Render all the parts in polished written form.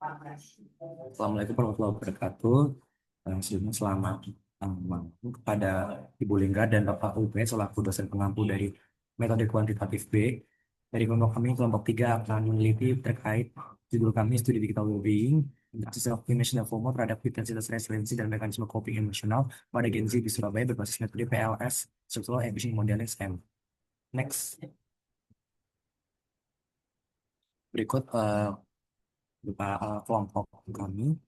Assalamualaikum warahmatullahi wabarakatuh. Sebelumnya selamat malam kepada Ibu Lingga dan Bapak UB selaku dosen pengampu dari metode kuantitatif B. Dari kelompok kami, kelompok 3 akan meneliti terkait judul kami studi digital well-being, self image dan FOMO terhadap intensitas resiliensi dan mekanisme coping emosional pada Gen Z di Surabaya berbasis metode PLS, Structural Evaluation Modeling SEM. Next, berikut berupa kelompok kami.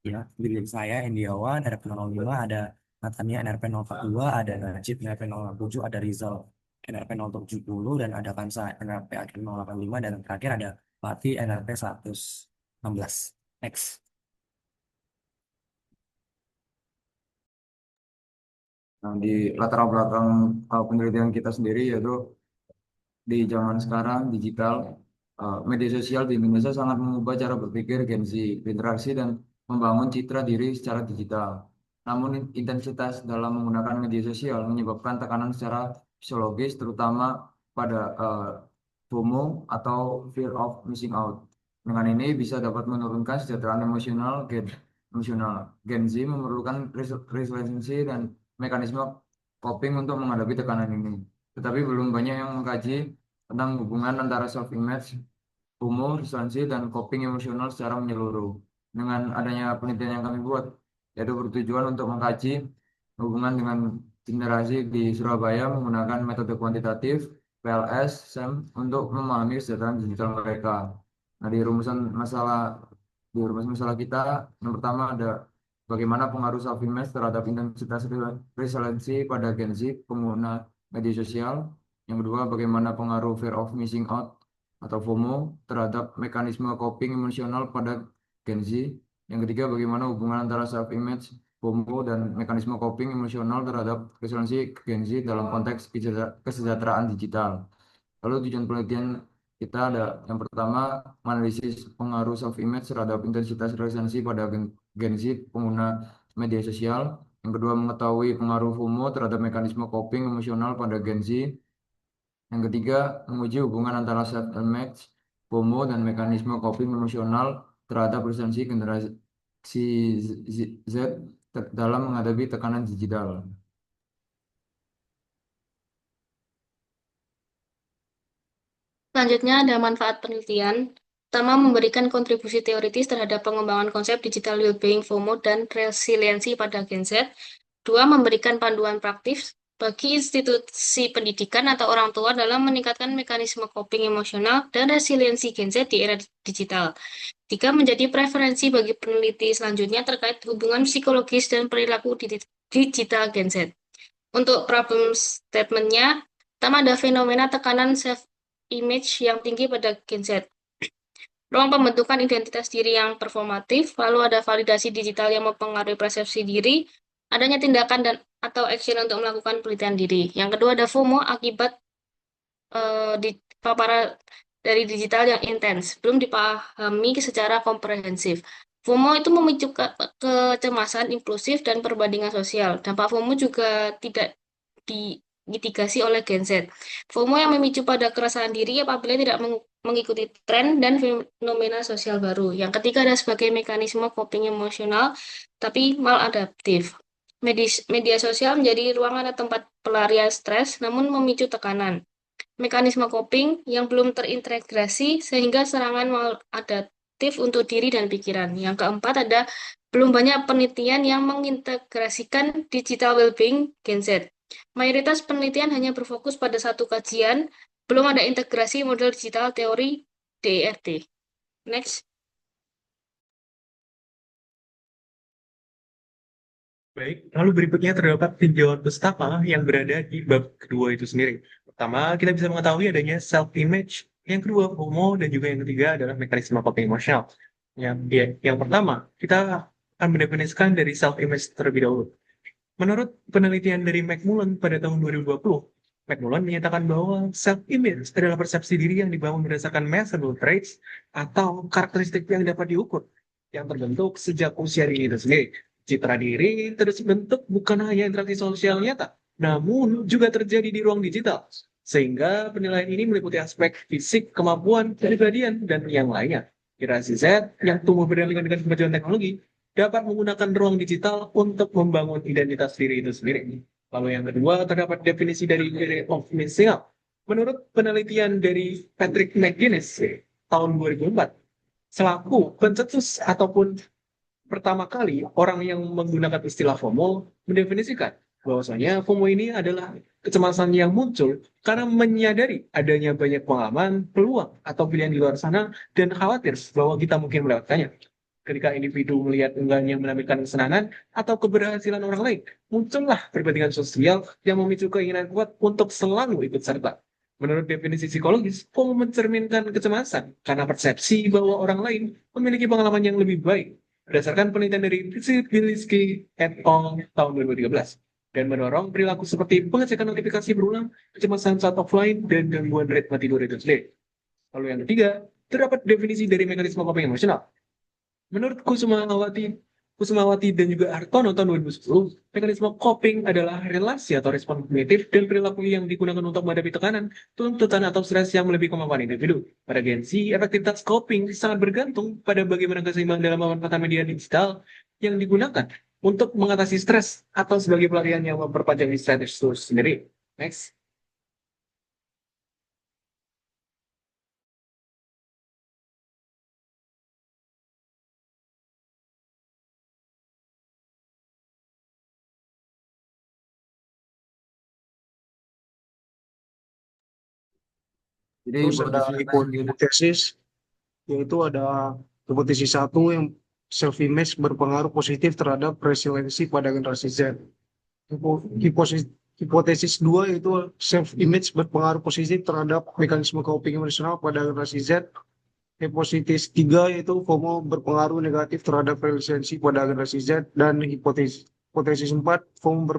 Ya, diri saya Endiawan, NRP 05, ada Natania NRP 042, ada Najib NRP 067, ada Rizal NRP 070, dan ada Kansa NRP akhir 085, dan terakhir ada Fatih NRP 116. Next. Nah, di latar belakang penelitian kita sendiri yaitu di zaman sekarang digital, media sosial di Indonesia sangat mengubah cara berpikir Gen Z, berinteraksi dan membangun citra diri secara digital. Namun intensitas dalam menggunakan media sosial menyebabkan tekanan secara psikologis, terutama pada FOMO atau fear of missing out. Dengan ini bisa dapat menurunkan kesejahteraan emosional. Gen Z memerlukan resiliensi dan mekanisme coping untuk menghadapi tekanan ini. Tetapi belum banyak yang mengkaji tentang hubungan antara self-image, humor, resiliensi, dan coping emosional secara menyeluruh. Dengan adanya penelitian yang kami buat, yaitu bertujuan untuk mengkaji hubungan dengan generasi di Surabaya menggunakan metode kuantitatif, PLS, SEM, untuk memahami kesejahteraan digital mereka. Nah, di rumus masalah kita, yang pertama ada bagaimana pengaruh self-image terhadap intensitas resiliensi pada Gen Z pengguna media sosial. Yang kedua, bagaimana pengaruh fear of missing out atau FOMO terhadap mekanisme coping emosional pada Gen Z. Yang ketiga, bagaimana hubungan antara self-image, FOMO, dan mekanisme coping emosional terhadap resiliensi Gen Z dalam konteks kesejahteraan digital. Lalu tujuan penelitian kita ada yang pertama, analisis pengaruh self-image terhadap intensitas resiliensi pada Gen Z pengguna media sosial. Yang kedua, mengetahui pengaruh FOMO terhadap mekanisme coping emosional pada Gen Z. Yang ketiga, menguji hubungan antara self-image, FOMO, dan mekanisme coping emosional terhadap resiliensi generasi Z dalam menghadapi tekanan digital. Selanjutnya ada manfaat penelitian. Pertama, memberikan kontribusi teoritis terhadap pengembangan konsep digital well-being FOMO dan resiliensi pada Gen Z. Dua, memberikan panduan praktis bagi institusi pendidikan atau orang tua dalam meningkatkan mekanisme coping emosional dan resiliensi Gen Z di era digital. Tiga, menjadi preferensi bagi peneliti selanjutnya terkait hubungan psikologis dan perilaku digital Gen Z. Untuk problem statement-nya, pertama ada fenomena tekanan self-image yang tinggi pada Gen Z. Ruang pembentukan identitas diri yang performatif, lalu ada validasi digital yang mempengaruhi persepsi diri, adanya tindakan dan atau action untuk melakukan penelitian diri. Yang kedua ada FOMO akibat di paparan dari digital yang intens, belum dipahami secara komprehensif. FOMO itu memicu kecemasan impulsif dan perbandingan sosial. Dampak FOMO juga tidak dimitigasi oleh Gen Z. FOMO yang memicu pada keresahan diri apabila tidak mengikuti tren dan fenomena sosial baru. Yang ketiga ada sebagai mekanisme coping emosional, tapi maladaptif. Media sosial menjadi ruangan atau tempat pelarian stres, namun memicu tekanan. Mekanisme coping yang belum terintegrasi sehingga serangan maladaptif untuk diri dan pikiran. Yang keempat ada belum banyak penelitian yang mengintegrasikan digital well-being Gen Z. Mayoritas penelitian hanya berfokus pada satu kajian, belum ada integrasi model digital teori DERD. Next. Baik, lalu berikutnya terdapat tinjauan pustaka yang berada di bab kedua itu sendiri. Pertama, kita bisa mengetahui adanya self-image. Yang kedua, FOMO. Dan juga yang ketiga adalah mekanisme coping emosional. Yang pertama, kita akan mendefinisikan dari self-image terlebih dahulu. Menurut penelitian dari McMullen pada tahun 2020, McMullen menyatakan bahwa self-image adalah persepsi diri yang dibangun berdasarkan measurable traits atau karakteristik yang dapat diukur, yang terbentuk sejak usia dini itu sendiri. Citra diri terus bentuk bukan hanya interaksi sosial nyata, namun juga terjadi di ruang digital. Sehingga penilaian ini meliputi aspek fisik, kemampuan, kepribadian, dan yang lainnya. Generasi Z yang tumbuh beriringan dengan kemajuan teknologi dapat menggunakan ruang digital untuk membangun identitas diri itu sendiri. Lalu yang kedua, terdapat definisi dari fear of missing out. Menurut penelitian dari Patrick McGuinness tahun 2004, selaku pencetus ataupun pertama kali orang yang menggunakan istilah FOMO mendefinisikan bahwasanya FOMO ini adalah kecemasan yang muncul karena menyadari adanya banyak pengalaman, peluang, atau pilihan di luar sana dan khawatir bahwa kita mungkin melewatkannya. Ketika individu melihat unggahan menampilkan kesenangan atau keberhasilan orang lain, muncullah perbandingan sosial yang memicu keinginan kuat untuk selalu ikut serta. Menurut definisi psikologis, FOMO mencerminkan kecemasan karena persepsi bahwa orang lain memiliki pengalaman yang lebih baik berdasarkan penelitian dari Bilinski et al. Tahun 2013 dan mendorong perilaku seperti pengecekan notifikasi berulang, kecemasan saat offline, dan gangguan ritme tidur itu sendiri. Lalu yang ketiga, terdapat definisi dari mekanisme coping emosional. Menurut Kusumawati dan juga Hartono tahun 2010, mekanisme coping adalah relasi atau respon kognitif dan perilaku yang digunakan untuk menghadapi tekanan, tuntutan, atau stres yang melebihi kemampuan individu. Pada Gensi, efektivitas coping sangat bergantung pada bagaimana keseimbangan dalam memanfaatkan media digital yang digunakan untuk mengatasi stres atau sebagai pelarian yang memperpanjang stres itu sendiri. Next. Jadi Terus ada berdasarkan hipotesis, yaitu ada hipotesis satu yang self image berpengaruh positif terhadap resiliensi pada generasi Z. Hipotesis dua yaitu self image berpengaruh positif terhadap mekanisme coping emosional pada generasi Z. Hipotesis tiga yaitu FOMO berpengaruh negatif terhadap resiliensi pada generasi Z, dan hipotesis empat FOMO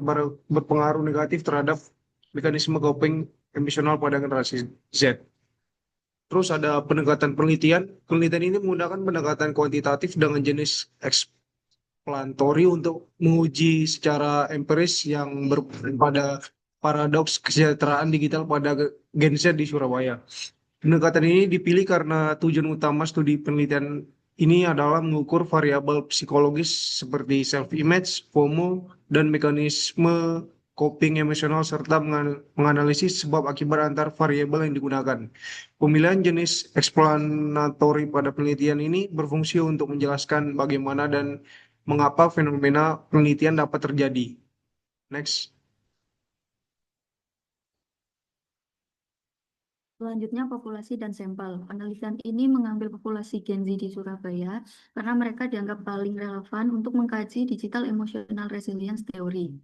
berpengaruh negatif terhadap mekanisme coping emosional pada generasi Z. Terus ada pendekatan penelitian. Penelitian ini menggunakan pendekatan kuantitatif dengan jenis explanatory untuk menguji secara empiris yang pada paradoks kesejahteraan digital pada Gen Z di Surabaya. Pendekatan ini dipilih karena tujuan utama studi penelitian ini adalah mengukur variabel psikologis seperti self-image, FOMO, dan mekanisme coping emosional serta menganalisis sebab akibat antar variabel yang digunakan. Pemilihan jenis explanatory pada penelitian ini berfungsi untuk menjelaskan bagaimana dan mengapa fenomena penelitian dapat terjadi. Next. Selanjutnya, populasi dan sampel. Penelitian ini mengambil populasi Gen Z di Surabaya karena mereka dianggap paling relevan untuk mengkaji digital emotional resilience theory.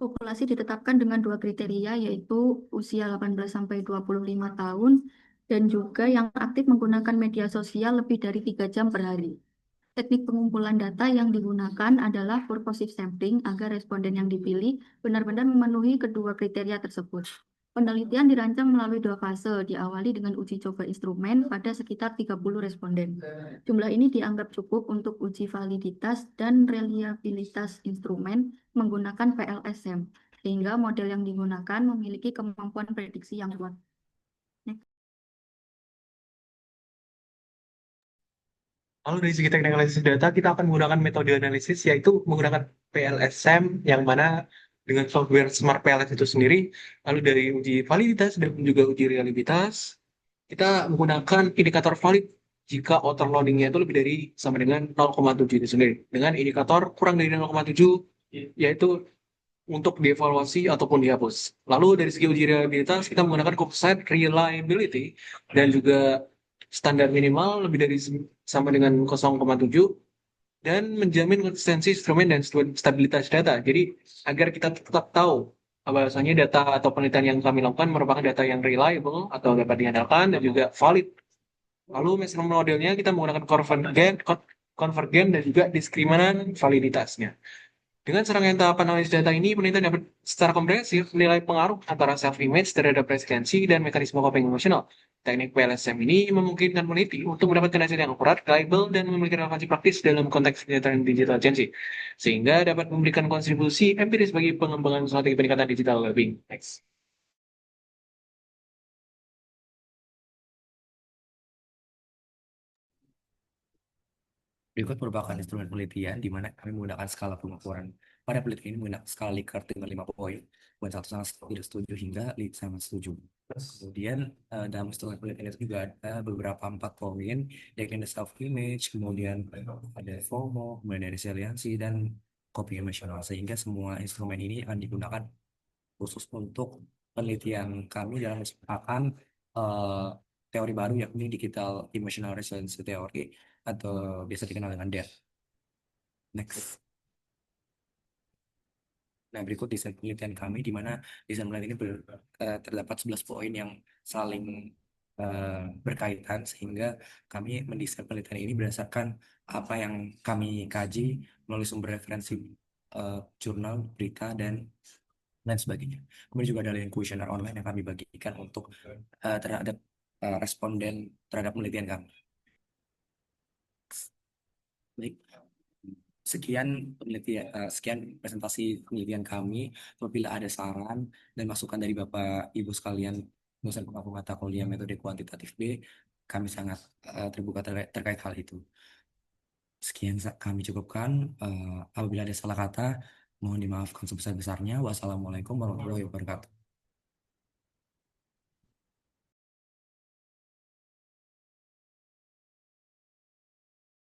Populasi ditetapkan dengan dua kriteria, yaitu usia 18-25 tahun dan juga yang aktif menggunakan media sosial lebih dari 3 jam per hari. Teknik pengumpulan data yang digunakan adalah purposive sampling agar responden yang dipilih benar-benar memenuhi kedua kriteria tersebut. Penelitian dirancang melalui 2 fase, diawali dengan uji coba instrumen pada sekitar 30 responden. Jumlah ini dianggap cukup untuk uji validitas dan reliabilitas instrumen menggunakan PLSM, sehingga model yang digunakan memiliki kemampuan prediksi yang kuat. Lalu dari segi teknik analisis data, kita akan menggunakan metode analisis yaitu menggunakan PLSM yang mana dengan software Smart PLS itu sendiri. Lalu dari uji validitas dan juga uji reliabilitas, kita menggunakan indikator valid jika overloadingnya itu lebih dari sama dengan 0,7 itu sendiri. Dengan indikator kurang dari 0,7 yaitu untuk dievaluasi ataupun dihapus. Lalu dari segi uji reliabilitas, kita menggunakan composite reliability dan juga standar minimal lebih dari sama dengan 0,7 dan menjamin konsistensi instrumen dan stabilitas data. Jadi agar kita tetap tahu bahwasanya data atau penelitian yang kami lakukan merupakan data yang reliable atau dapat diandalkan dan juga valid. Lalu measurement modelnya kita menggunakan konvergen dan juga diskriminan validitasnya. Dengan serangkaian tahap analisis data ini, penelitian dapat secara komprehensif menilai pengaruh antara self-image terhadap resiliensi dan mekanisme coping emosional. Teknik PLSM ini memungkinkan peneliti untuk mendapatkan hasil yang akurat, reliable, dan memiliki relevansi praktis dalam konteks kesejahteraan digital agency, sehingga dapat memberikan kontribusi empiris bagi pengembangan strategi peningkatan digital well-being. Next. Berikut merupakan instrumen penelitian di mana kami menggunakan skala pengukuran. Pada penelitian ini menggunakan skala Likert dengan 5 poin. Poin satu sangat tidak setuju hingga sangat setuju. Kemudian dalam instrumen penelitian itu juga ada beberapa 4 poin, yakni ada self image, kemudian ada FOMO, kemudian ada resiliensi dan coping emotional. Sehingga semua instrumen ini akan digunakan khusus untuk penelitian kami dalam menciptakan eh, teori baru yakni digital emotional resilience theory atau biasa dikenal dengan DER. Next. Nah, berikut desain penelitian kami di mana desain penelitian ini terdapat 11 poin yang saling berkaitan sehingga kami mendesain penelitian ini berdasarkan apa yang kami kaji melalui sumber referensi jurnal, berita, dan lain sebagainya. Kemudian juga ada kuesioner online yang kami bagikan untuk terhadap responden terhadap penelitian kami. Baik. Sekian presentasi penelitian kami. Apabila ada saran dan masukan dari Bapak Ibu sekalian dosen pemangku mata kuliah metode kuantitatif B, kami sangat terbuka terkait hal itu. Sekian kami cukupkan. Apabila ada salah kata, mohon dimaafkan sebesar-besarnya. Wassalamualaikum warahmatullahi wabarakatuh.